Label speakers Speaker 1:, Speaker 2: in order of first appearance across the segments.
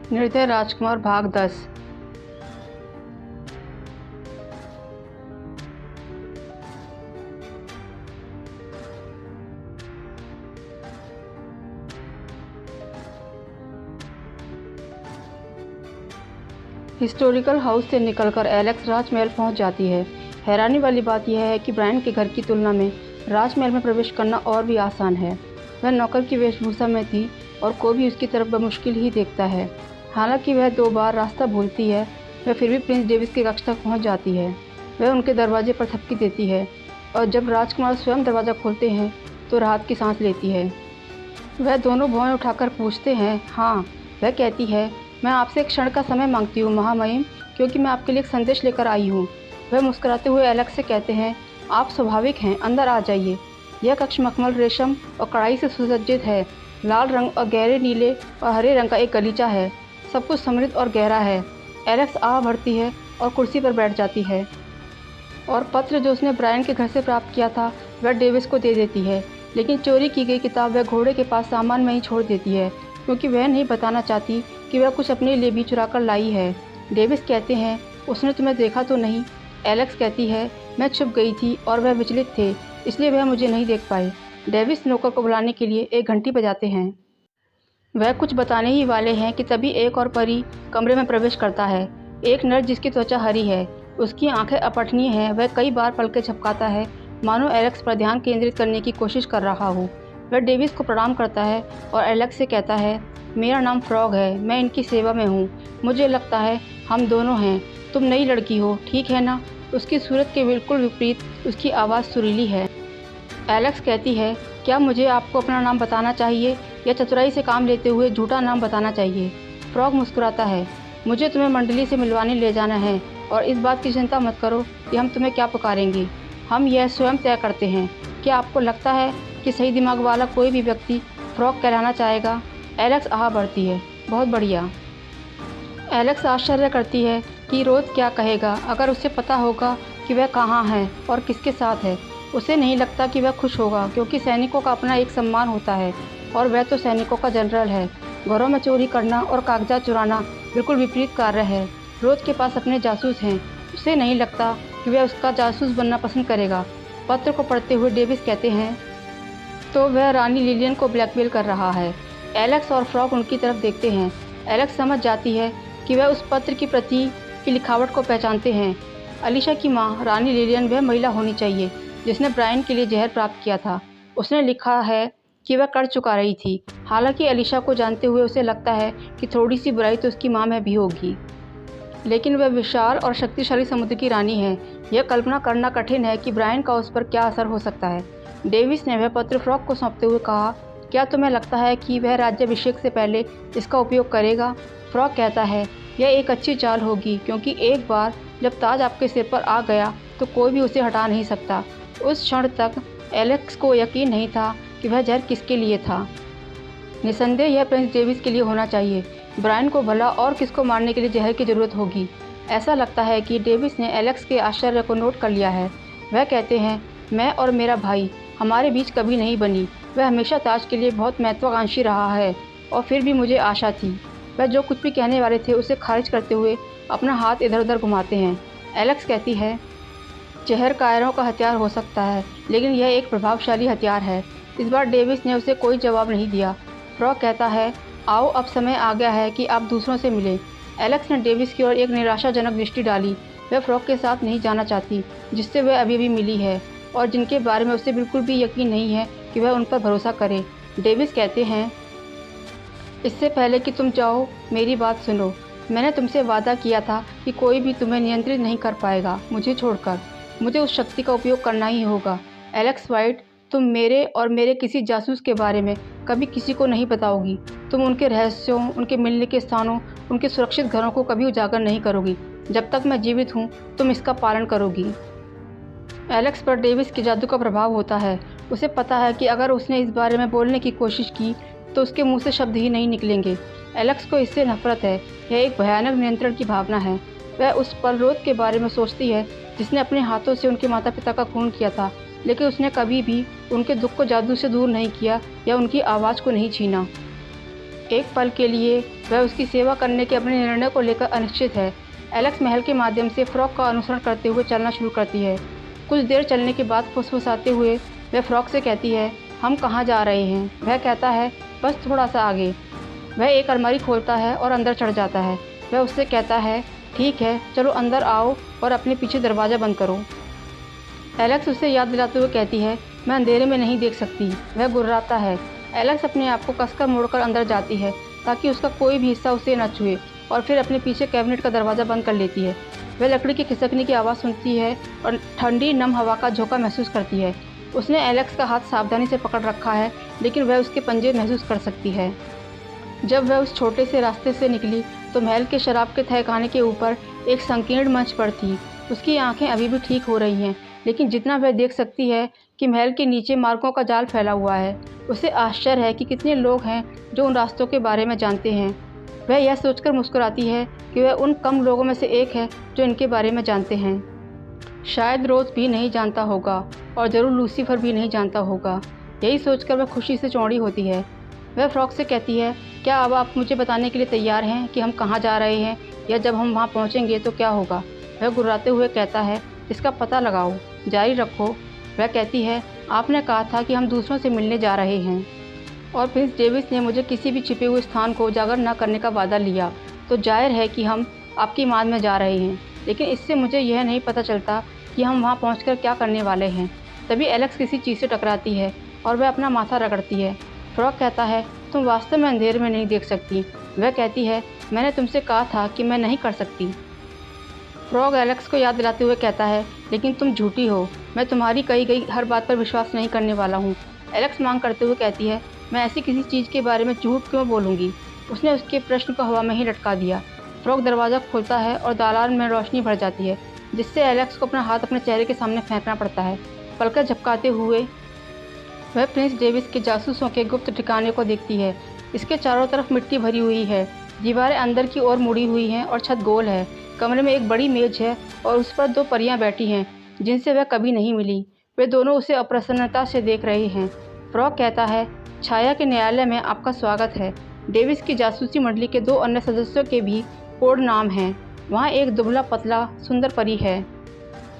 Speaker 1: निर्दय राजकुमार भाग 10। Historical house से निकलकर एलेक्स राजमहल पहुंच जाती है। हैरानी वाली बात यह है कि ब्रायन के घर की तुलना में राजमहल में प्रवेश करना और भी आसान है। वह नौकर की वेशभूषा में थी और कोई भी उसकी तरफ बमुश्किल ही देखता है। हालांकि वह 2 बार रास्ता भूलती है, वह फिर भी प्रिंस डेविस के कक्ष तक पहुंच जाती है। वह उनके दरवाजे पर थपकी देती है और जब राजकुमार स्वयं दरवाज़ा खोलते हैं तो राहत की सांस लेती है। वह दोनों भौहें उठाकर पूछते हैं, हाँ। वह कहती है, मैं आपसे एक क्षण का समय मांगती हूँ महामहिम, क्योंकि मैं आपके लिए एक संदेश लेकर आई हूँ। वह मुस्कुराते हुए एलेक्स से कहते हैं, आप स्वाभाविक हैं, अंदर आ जाइए। यह कक्ष मखमल रेशम और कढ़ाई से सुसज्जित है। लाल रंग और गहरे नीले और हरे रंग का एक गलीचा है। सब कुछ समृद्ध और गहरा है। एलेक्स आह भरती है और कुर्सी पर बैठ जाती है और पत्र जो उसने ब्रायन के घर से प्राप्त किया था वह डेविस को दे देती है। लेकिन चोरी की गई किताब वह घोड़े के पास सामान में ही छोड़ देती है, क्योंकि वह नहीं बताना चाहती कि वह कुछ अपने लिए भी चुरा कर लाई है। डेविस कहते हैं, उसने तुम्हें देखा तो नहीं? एलेक्स कहती है, मैं छुप गई थी और वह विचलित थे, इसलिए वह मुझे नहीं देख पाए। डेविस नौकर को बुलाने के लिए एक घंटी बजाते हैं। वह कुछ बताने ही वाले हैं कि तभी एक और परी कमरे में प्रवेश करता है। एक नर जिसकी त्वचा हरी है, उसकी आंखें अपठनीय हैं। वह कई बार पलकें झपकाता है, मानो एलेक्स पर ध्यान केंद्रित करने की कोशिश कर रहा हो। वह डेविस को प्रणाम करता है और एलेक्स से कहता है, मेरा नाम फ्रॉग है, मैं इनकी सेवा में हूँ। मुझे लगता है हम दोनों हैं। तुम नई लड़की हो, ठीक है ना? उसकी सूरत के बिल्कुल विपरीत उसकी आवाज़ सुरीली है। एलेक्स कहती है, क्या मुझे आपको अपना नाम बताना चाहिए या चतुराई से काम लेते हुए झूठा नाम बताना चाहिए? फ्रॉग मुस्कुराता है, मुझे तुम्हें मंडली से मिलवाने ले जाना है और इस बात की चिंता मत करो कि हम तुम्हें क्या पुकारेंगे। हम यह स्वयं तय करते हैं। क्या आपको लगता है कि सही दिमाग वाला कोई भी व्यक्ति फ्रॉग कहलाना चाहेगा? एलेक्स आह भरती है, बहुत बढ़िया। एलेक्स आश्चर्य करती है कि रोज़ क्या कहेगा अगर उसे पता होगा कि वह कहाँ है और किसके साथ है। उसे नहीं लगता कि वह खुश होगा, क्योंकि सैनिकों का अपना एक सम्मान होता है और वह तो सैनिकों का जनरल है। घरों में चोरी करना और कागजात चुराना बिल्कुल विपरीत कार्य है। रोज़ के पास अपने जासूस हैं। उसे नहीं लगता कि वह उसका जासूस बनना पसंद करेगा। पत्र को पढ़ते हुए डेविस कहते हैं, तो वह रानी लिलियन को ब्लैकमेल कर रहा है। एलेक्स और फ्रॉग उनकी तरफ देखते हैं। एलेक्स समझ जाती है कि वह उस पत्र की प्रति की लिखावट को पहचानते हैं। अलीशा की माँ रानी लिलियन वह महिला होनी चाहिए जिसने ब्रायन के लिए जहर प्राप्त किया था। उसने लिखा है कि वह कर चुका रही थी। हालांकि अलीशा को जानते हुए उसे लगता है कि थोड़ी सी बुराई तो उसकी माँ में भी होगी, लेकिन वह विशाल और शक्तिशाली समुद्र की रानी है। यह कल्पना करना कठिन है कि ब्रायन का उस पर क्या असर हो सकता है। डेविस ने वह पत्र फ्रॉग को सौंपते हुए कहा, क्या तुम्हें लगता है कि वह राज्याभिषेक से पहले इसका उपयोग करेगा? फ्रॉग कहता है, यह एक अच्छी चाल होगी, क्योंकि एक बार जब ताज आपके सिर पर आ गया तो कोई भी उसे हटा नहीं सकता। उस क्षण तक एलेक्स को यकीन नहीं था कि वह जहर किसके लिए था। निसंदेह यह प्रिंस डेविस के लिए होना चाहिए। ब्रायन को भला और किसको मारने के लिए जहर की ज़रूरत होगी? ऐसा लगता है कि डेविस ने एलेक्स के आश्चर्य को नोट कर लिया है। वह कहते हैं, मैं और मेरा भाई, हमारे बीच कभी नहीं बनी। वह हमेशा ताज के लिए बहुत महत्वाकांक्षी रहा है और फिर भी मुझे आशा थी। वह जो कुछ भी कहने वाले थे उसे खारिज करते हुए अपना हाथ इधर उधर घुमाते हैं। एलेक्स कहती है, जहर कायरों का हथियार हो सकता है, लेकिन यह एक प्रभावशाली हथियार है। इस बार डेविस ने उसे कोई जवाब नहीं दिया। फ्रॉग कहता है, आओ अब समय आ गया है कि आप दूसरों से मिलें। एलेक्स ने डेविस की ओर एक निराशाजनक दृष्टि डाली। वह फ्रॉग के साथ नहीं जाना चाहती, जिससे वह अभी भी मिली है और जिनके बारे में उसे बिल्कुल भी यकीन नहीं है कि वह उन पर भरोसा करे। डेविस कहते हैं, इससे पहले कि तुम जाओ मेरी बात सुनो। मैंने तुमसे वादा किया था कि कोई भी तुम्हें नियंत्रित नहीं कर पाएगा मुझे छोड़कर। मुझे उस शक्ति का उपयोग करना ही होगा। एलेक्स वाइट, तुम मेरे और मेरे किसी जासूस के बारे में कभी किसी को नहीं बताओगी। तुम उनके रहस्यों, उनके मिलने के स्थानों, उनके सुरक्षित घरों को कभी उजागर नहीं करोगी। जब तक मैं जीवित हूँ तुम इसका पालन करोगी। एलेक्स पर डेविस के जादू का प्रभाव होता है। उसे पता है कि अगर उसने इस बारे में बोलने की कोशिश की तो उसके मुंह से शब्द ही नहीं निकलेंगे। एलेक्स को इससे नफरत है। यह एक भयानक नियंत्रण की भावना है। वह उस परलोक के बारे में सोचती है जिसने अपने हाथों से उनके माता पिता का खून किया था, लेकिन उसने कभी भी उनके दुख को जादू से दूर नहीं किया या उनकी आवाज़ को नहीं छीना। एक पल के लिए वह उसकी सेवा करने के अपने निर्णय को लेकर अनिश्चित है। एलेक्स महल के माध्यम से फ्रॉग का अनुसरण करते हुए चलना शुरू करती है। कुछ देर चलने के बाद फुसफुसाते हुए वह फ्रॉग से कहती है, हम कहाँ जा रहे हैं? वह कहता है, बस थोड़ा सा आगे। वह एक अलमारी खोलता है और अंदर चढ़ जाता है। वह उससे कहता है, ठीक है, चलो अंदर आओ और अपने पीछे दरवाज़ा बंद करो। एलेक्स उसे याद दिलाते हुए कहती है, मैं अंधेरे में नहीं देख सकती। वह गुर्राता है। एलेक्स अपने आप को कसकर मोड़कर अंदर जाती है ताकि उसका कोई भी हिस्सा उसे न छुए और फिर अपने पीछे कैबिनेट का दरवाज़ा बंद कर लेती है। वह लकड़ी की खिसकने की आवाज़ सुनती है और ठंडी नम हवा का झोंका महसूस करती है। उसने एलेक्स का हाथ सावधानी से पकड़ रखा है, लेकिन वह उसके पंजे महसूस कर सकती है। जब वह उस छोटे से रास्ते से निकली तो महल के शराब के तहखाने के ऊपर एक संकीर्ण मंच पर थी। उसकी आंखें अभी भी ठीक हो रही हैं, लेकिन जितना वह देख सकती है कि महल के नीचे मार्कों का जाल फैला हुआ है। उसे आश्चर्य है कि कितने लोग हैं जो उन रास्तों के बारे में जानते हैं। वह यह सोचकर मुस्कुराती है कि वह उन कम लोगों में से एक है जो इनके बारे में जानते हैं। शायद रोज़ भी नहीं जानता होगा और ज़रूर लूसीफर भी नहीं जानता होगा। यही सोचकर वह खुशी से चौड़ी होती है। वह फ्रॉग से कहती है, क्या अब आप मुझे बताने के लिए तैयार हैं कि हम कहाँ जा रहे हैं, या जब हम वहाँ पहुँचेंगे तो क्या होगा? वह गुर्राते हुए कहता है, इसका पता लगाओ, जारी रखो। वह कहती है, आपने कहा था कि हम दूसरों से मिलने जा रहे हैं और प्रिंस डेविस ने मुझे किसी भी छिपे हुए स्थान को उजागर न करने का वादा लिया, तो जाहिर है कि हम आपकी मांद में जा रहे हैं। लेकिन इससे मुझे यह नहीं पता चलता कि हम वहाँ पहुँचकर क्या करने वाले हैं। तभी एलेक्स किसी चीज़ से टकराती है और वह अपना माथा रगड़ती है। फ्रॉग कहता है, तुम वास्तव में अंधेरे में नहीं देख सकती। वह कहती है, मैंने तुमसे कहा था कि मैं नहीं कर सकती। फ्रॉग एलेक्स को याद दिलाते हुए कहता है, लेकिन तुम झूठी हो, मैं तुम्हारी कही गई हर बात पर विश्वास नहीं करने वाला हूँ। एलेक्स मांग करते हुए कहती है, मैं ऐसी किसी चीज़ के बारे में झूठ क्यों बोलूँगी? उसने उसके प्रश्न को हवा में ही लटका दिया। फ्रॉग दरवाज़ा खोलता है और दालान में रोशनी भर जाती है, जिससे एलेक्स को अपना हाथ अपने चेहरे के सामने फेंकना पड़ता है। पलकें झपकाते हुए वह प्रिंस डेविस के जासूसों के गुप्त ठिकाने को देखती है। इसके चारों तरफ मिट्टी भरी हुई है, दीवारें अंदर की ओर मुड़ी हुई हैं और छत गोल है। कमरे में एक बड़ी मेज है और उस पर 2 परियां बैठी हैं जिनसे वह कभी नहीं मिली। वे दोनों उसे अप्रसन्नता से देख रहे हैं। फ्रॉग कहता है, छाया के न्यायालय में आपका स्वागत है। डेविस की जासूसी मंडली के 2 अन्य सदस्यों के भी कोड नाम हैं। वहाँ एक दुबला पतला सुंदर परी है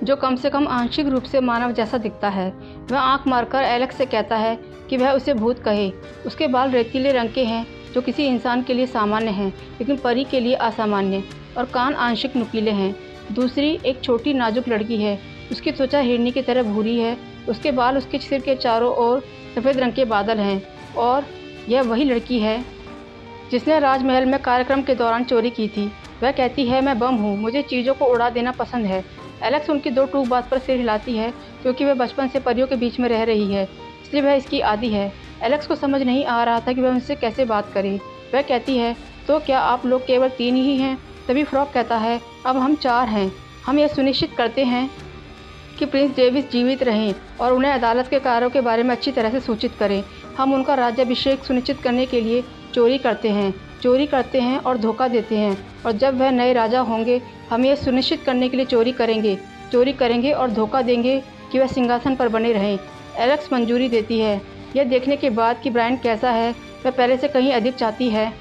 Speaker 1: जो कम से कम आंशिक रूप से मानव जैसा दिखता है। वह आंख मारकर एलेक्स से कहता है कि वह उसे भूत कहे। उसके बाल रेतीले रंग के हैं जो किसी इंसान के लिए सामान्य हैं, लेकिन परी के लिए असामान्य, और कान आंशिक नुकीले हैं। दूसरी एक छोटी नाजुक लड़की है। उसकी त्वचा हिरनी की तरह भूरी है। उसके बाल उसके सिर के चारों ओर सफ़ेद रंग के बादल हैं, और यह वही लड़की है जिसने राजमहल में कार्यक्रम के दौरान चोरी की थी। वह कहती है, मैं बम हूँ, मुझे चीज़ों को उड़ा देना पसंद है। एलेक्स उनकी 2 टूक बात पर सिर हिलाती है, क्योंकि वह बचपन से परियों के बीच में रह रही है, इसलिए वह इसकी आदी है। एलेक्स को समझ नहीं आ रहा था कि वह उनसे कैसे बात करे। वह कहती है, तो क्या आप लोग केवल 3 ही हैं? तभी फ्रॉग कहता है, अब हम 4 हैं। हम यह सुनिश्चित करते हैं कि प्रिंस डेविस जीवित रहें और उन्हें अदालत के कार्यों के बारे में अच्छी तरह से सूचित करें। हम उनका राज्याभिषेक सुनिश्चित करने के लिए चोरी करते हैं और धोखा देते हैं, और जब वह नए राजा होंगे हम यह सुनिश्चित करने के लिए चोरी करेंगे और धोखा देंगे कि वह सिंहासन पर बने रहें। एलेक्स मंजूरी देती है। यह देखने के बाद कि ब्रायन कैसा है, वह पहले से कहीं अधिक चाहती है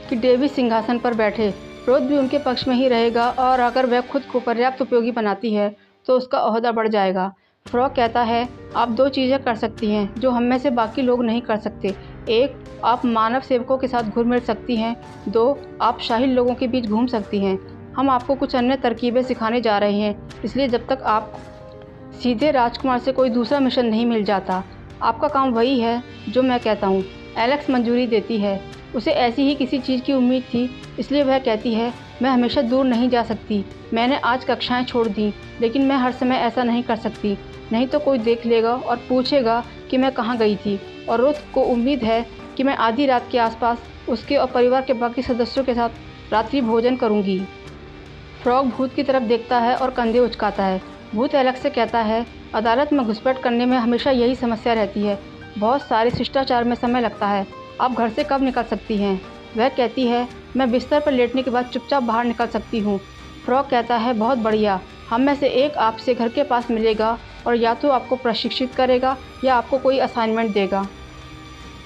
Speaker 1: कि डेविस सिंहासन पर बैठे। रोज भी उनके पक्ष में ही रहेगा, और अगर वह खुद को पर्याप्त उपयोगी बनाती है तो उसका ओहदा बढ़ जाएगा। फ्रॉग कहता है, आप 2 चीज़ें कर सकती हैं जो हम में से बाकी लोग नहीं कर सकते। 1, आप मानव सेवकों के साथ घुल मिल सकती हैं। 2, आप शाही लोगों के बीच घूम सकती हैं। हम आपको कुछ अन्य तरकीबें सिखाने जा रहे हैं, इसलिए जब तक आप सीधे राजकुमार से कोई दूसरा मिशन नहीं मिल जाता, आपका काम वही है जो मैं कहता हूँ। एलेक्स मंजूरी देती है। उसे ऐसी ही किसी चीज़ की उम्मीद थी, इसलिए वह कहती है, मैं हमेशा दूर नहीं जा सकती। मैंने आज कक्षाएं छोड़ दी, लेकिन मैं हर समय ऐसा नहीं कर सकती, नहीं तो कोई देख लेगा और पूछेगा कि मैं कहाँ गई थी। और रुथ को उम्मीद है कि मैं आधी रात के आसपास उसके और परिवार के बाकी सदस्यों के साथ रात्रि भोजन करूँगी। फ्रॉग भूत की तरफ देखता है और कंधे उचकाता है। भूत एलेक्स से कहता है, अदालत में घुसपैठ करने में हमेशा यही समस्या रहती है, बहुत सारे शिष्टाचार में समय लगता है। आप घर से कब निकल सकती हैं? वह कहती है, मैं बिस्तर पर लेटने के बाद चुपचाप बाहर निकल सकती हूँ। फ्रॉग कहता है, बहुत बढ़िया, हम में से एक आपसे घर के पास मिलेगा और या तो आपको प्रशिक्षित करेगा या आपको कोई असाइनमेंट देगा।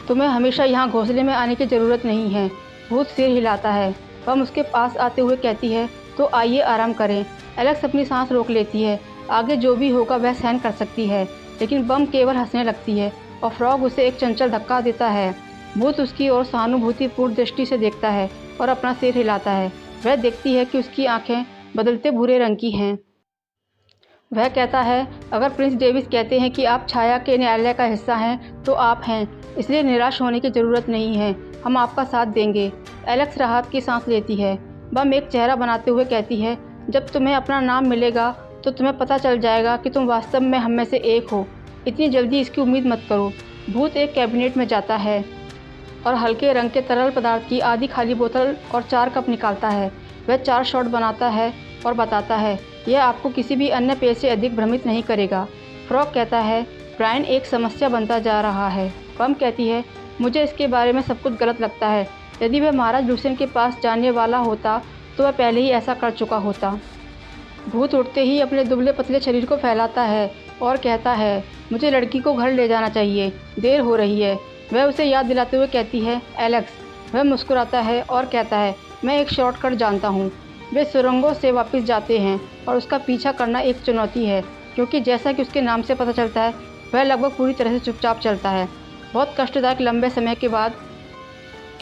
Speaker 1: तुम्हें हमेशा यहाँ घोंसले में आने की ज़रूरत नहीं है। भूत सिर हिलाता है। बम उसके पास आते हुए कहती है, तो आइए आराम करें। एलेक्स अपनी सांस रोक लेती है। आगे जो भी होगा वह सहन कर सकती है, लेकिन बम केवल हंसने लगती है और फ्रॉग उसे एक चंचल धक्का देता है। भूत उसकी ओर सहानुभूतिपूर्ण दृष्टि से देखता है और अपना सिर हिलाता है। वह देखती है कि उसकी आंखें बदलते भूरे रंग की हैं। वह कहता है, अगर प्रिंस डेविस कहते हैं कि आप छाया के न्यायालय का हिस्सा हैं, तो आप हैं, इसलिए निराश होने की ज़रूरत नहीं है। हम आपका साथ देंगे। एलेक्स राहत की सांस लेती है। बम एक चेहरा बनाते हुए कहती है, जब तुम्हें अपना नाम मिलेगा तो तुम्हें पता चल जाएगा कि तुम वास्तव में हम में से एक हो। इतनी जल्दी इसकी उम्मीद मत करो। भूत एक कैबिनेट में जाता है और हल्के रंग के तरल पदार्थ की आधी खाली बोतल और 4 कप निकालता है। वह 4 शॉट बनाता है और बताता है, यह आपको किसी भी अन्य पेय से अधिक भ्रमित नहीं करेगा। फ्रॉग कहता है, ब्रायन एक समस्या बनता जा रहा है। बम कहती है, मुझे इसके बारे में सब कुछ गलत लगता है। यदि वह महाराज लुसियन के पास जाने वाला होता तो वह पहले ही ऐसा कर चुका होता। भूत उठते ही अपने दुबले पतले शरीर को फैलाता है और कहता है, मुझे लड़की को घर ले जाना चाहिए, देर हो रही है। वह उसे याद दिलाते हुए कहती है, एलेक्स। वह मुस्कुराता है और कहता है, मैं एक शॉर्टकट जानता हूँ। वे सुरंगों से वापस जाते हैं और उसका पीछा करना एक चुनौती है, क्योंकि जैसा कि उसके नाम से पता चलता है, वह लगभग पूरी तरह से चुपचाप चलता है। बहुत कष्टदायक लंबे समय के बाद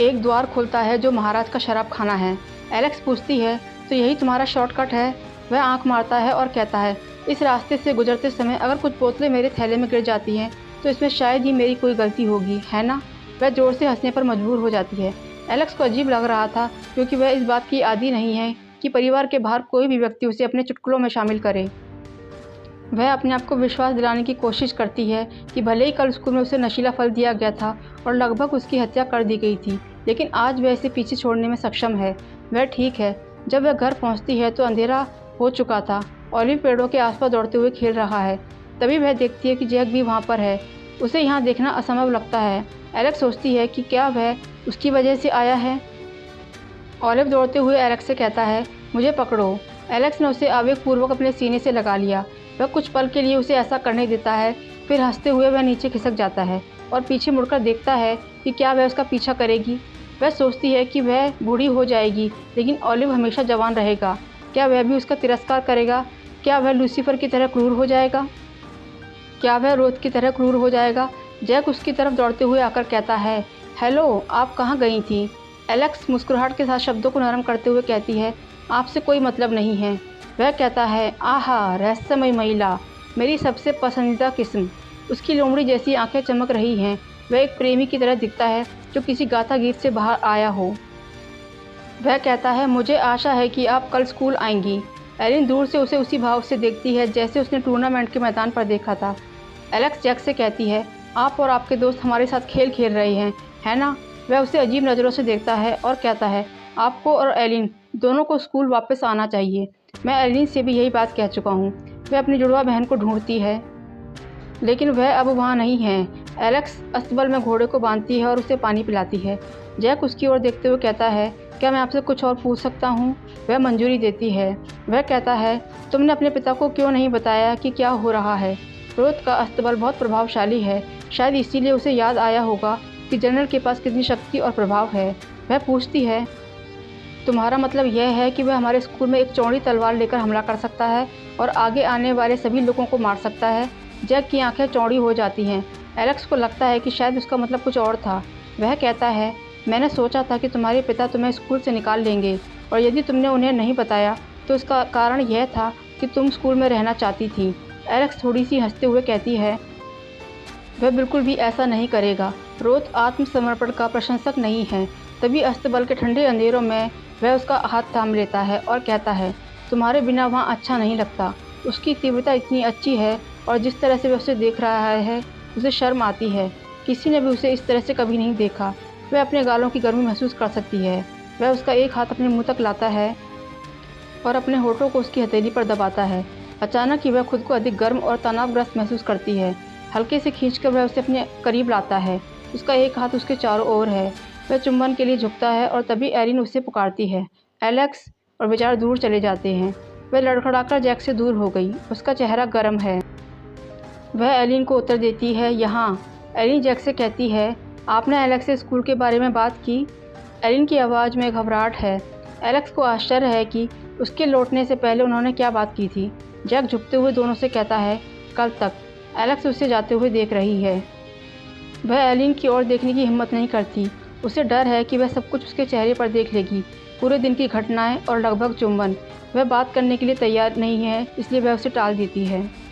Speaker 1: एक द्वार खुलता है जो महाराज का शराब खाना है। एलेक्स पूछती है, तो यही तुम्हारा शॉर्टकट है? वह आंख मारता है और कहता है, इस रास्ते से गुजरते समय अगर कुछ बोतलें मेरे थैले में गिर जाती हैं तो इसमें शायद ही मेरी कोई गलती होगी, है ना? वह जोर से हंसने पर मजबूर हो जाती है। एलेक्स को अजीब लग रहा था, क्योंकि वह इस बात की आदी नहीं है कि परिवार के बाहर कोई भी व्यक्ति उसे अपने चुटकुलों में शामिल करे। वह अपने आप को विश्वास दिलाने की कोशिश करती है कि भले ही कल स्कूल में उसे नशीला फल दिया गया था और लगभग उसकी हत्या कर दी गई थी, लेकिन आज वह इसे पीछे छोड़ने में सक्षम है। वह ठीक है। जब वह घर पहुंचती है तो अंधेरा हो चुका था। ऑलिव पेड़ों के आसपास दौड़ते हुए खेल रहा है। तभी वह देखती है कि जैक भी वहाँ पर है। उसे यहाँ देखना असंभव लगता है। एलेक्स सोचती है कि क्या वह उसकी वजह से आया है। ऑलिव दौड़ते हुए एलेक्स से कहता है, मुझे पकड़ो। एलेक्स ने उसे आवेगपूर्वक अपने सीने से लगा लिया। वह कुछ पल के लिए उसे ऐसा करने देता है, फिर हंसते हुए वह नीचे खिसक जाता है और पीछे मुड़कर देखता है कि क्या वह उसका पीछा करेगी। वह सोचती है कि वह बूढ़ी हो जाएगी, लेकिन ऑलिव हमेशा जवान रहेगा। क्या वह भी उसका तिरस्कार करेगा? क्या वह लूसीफर की तरह क्रूर हो जाएगा? क्या वह रोथ की तरह क्रूर हो जाएगा? जैक उसकी तरफ दौड़ते हुए आकर कहता है, हेलो, आप कहाँ गई थी? एलेक्स मुस्कुराहट के साथ शब्दों को नरम करते हुए कहती है, आपसे कोई मतलब नहीं है। वह कहता है, आहा, रहस्यमय महिला, मेरी सबसे पसंदीदा किस्म। उसकी लोमड़ी जैसी आंखें चमक रही हैं। वह एक प्रेमी की तरह दिखता है जो किसी गाथा गीत से बाहर आया हो। वह कहता है, मुझे आशा है कि आप कल स्कूल आएंगी। एलिन दूर से उसे उसी भाव से देखती है जैसे उसने टूर्नामेंट के मैदान पर देखा था। एलेक्स जैक से कहती है, आप और आपके दोस्त हमारे साथ खेल खेल रहे हैं, है ना? वह उसे अजीब नज़रों से देखता है और कहता है, आपको और एलिन दोनों को स्कूल वापस आना चाहिए। मैं एलिन से भी यही बात कह चुका हूँ। वह अपनी जुड़वा बहन को ढूंढती है, लेकिन वह अब वहाँ नहीं है। एलेक्स अस्तबल में घोड़े को बांधती है और उसे पानी पिलाती है। जैक उसकी ओर देखते हुए कहता है, क्या मैं आपसे कुछ और पूछ सकता हूँ? वह मंजूरी देती है। वह कहता है, तुमने अपने पिता को क्यों नहीं बताया कि क्या हो रहा है? रोथ का अस्तबल बहुत प्रभावशाली है, शायद इसीलिए उसे याद आया होगा कि जनरल के पास कितनी शक्ति और प्रभाव है। वह पूछती है, तुम्हारा मतलब यह है कि वह हमारे स्कूल में एक चौड़ी तलवार लेकर हमला कर सकता है और आगे आने वाले सभी लोगों को मार सकता है? जैक की आंखें चौड़ी हो जाती हैं। एलेक्स को लगता है कि शायद उसका मतलब कुछ और था। वह कहता है, मैंने सोचा था कि तुम्हारे पिता तुम्हें स्कूल से निकाल लेंगे, और यदि तुमने उन्हें नहीं बताया तो इसका कारण यह था कि तुम स्कूल में रहना चाहती थी। एलेक्स थोड़ी सी हंसते हुए कहती है, वह बिल्कुल भी ऐसा नहीं करेगा। रोथ आत्मसमर्पण का प्रशंसक नहीं है। तभी अस्तबल के ठंडे अंधेरों में वह उसका हाथ थाम लेता है और कहता है, तुम्हारे बिना वहाँ अच्छा नहीं लगता। उसकी तीव्रता इतनी अच्छी है और जिस तरह से वह उसे देख रहा है उसे शर्म आती है। किसी ने भी उसे इस तरह से कभी नहीं देखा। वह अपने गालों की गर्मी महसूस कर सकती है। वह उसका एक हाथ अपने मुंह तक लाता है और अपने होठों को उसकी हथेली पर दबाता है। अचानक ही वह खुद को अधिक गर्म और तनावग्रस्त महसूस करती है। हल्के से खींचकर वह उसे अपने करीब लाता है। उसका एक हाथ उसके चारों ओर है। वह चुंबन के लिए झुकता है और तभी एलिन उसे पुकारती है, एलेक्स, और बेचारे दूर चले जाते हैं। वह लड़खड़ाकर जैक से दूर हो गई। उसका चेहरा गर्म है। वह एलिन को उत्तर देती है, यहाँ। एलिन जैक से कहती है, आपने एलेक्स से स्कूल के बारे में बात की? एलिन की आवाज़ में घबराहट है। एलेक्स को आश्चर्य है कि उसके लौटने से पहले उन्होंने क्या बात की थी। जैक झुकते हुए दोनों से कहता है, कल तक। एलेक्स उसे जाते हुए देख रही है। वह एलिन की ओर देखने की हिम्मत नहीं करती। उसे डर है कि वह सब कुछ उसके चेहरे पर देख लेगी, पूरे दिन की घटनाएं और लगभग चुंबन। वह बात करने के लिए तैयार नहीं है, इसलिए वह उसे टाल देती है।